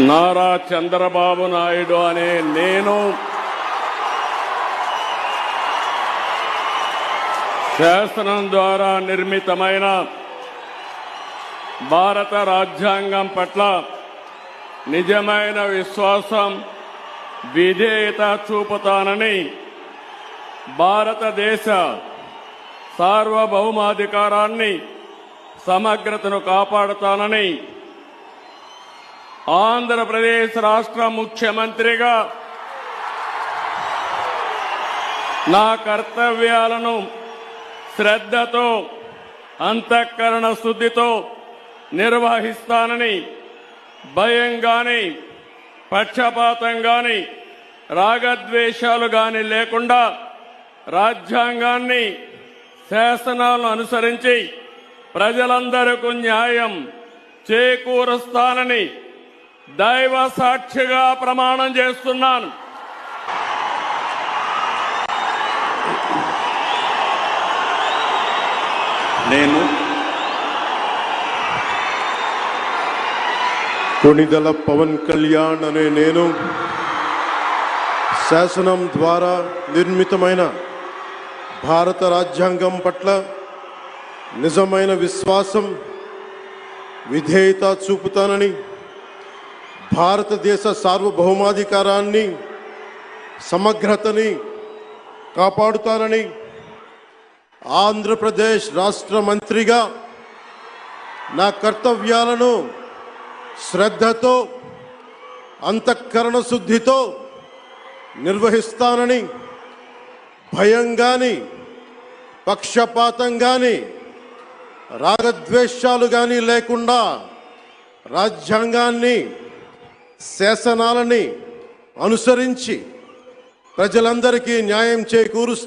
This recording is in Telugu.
నారా చంద్రబాబు నాయుడు అనే నేను శాసనం ద్వారా నిర్మితమైన భారత రాజ్యాంగం పట్ల నిజమైన విశ్వాసం, విధేయత చూపుతానని, భారతదేశ సార్వభౌమాధికారాన్ని, సమగ్రతను కాపాడుతానని ఆంధ్రప్రదేశ్ రాష్ట్ర ముఖ్యమంత్రిగా నా కర్తవ్యాలను శ్రద్ధతో, అంతఃకరణ శుద్ధితో నిర్వహిస్తానని, భయం గాని, పక్షపాతం గాని, రాగద్వేషాలు గాని లేకుండా రాజ్యాంగాన్ని, శాసనాలను అనుసరించి ప్రజలందరికీ న్యాయం చేకూరుస్తానని దైవ సాక్షిగా ప్రమాణం చేస్తున్నాను. నేను కొణిదెల పవన్ కళ్యాణ్ అనే నేను శాసనం ద్వారా నిర్మితమైన భారత రాజ్యాంగం పట్ల నిజమైన విశ్వాసం, విధేయత చూపుతానని, భారతదేశ సార్వభౌమాధికారాన్ని, సమగ్రతని కాపాడుతానని ఆంధ్రప్రదేశ్ రాష్ట్ర మంత్రిగా నా కర్తవ్యాలను శ్రద్ధతో, అంతఃకరణ శుద్ధితో నిర్వహిస్తానని, భయం గాని, పక్షపాతం గాని, రాగద్వేషాలు గాని లేకుండా రాజ్యాంగాన్ని, శాసనాలని అనుసరించి ప్రజలందరికీ న్యాయం చేకూరుస్తా.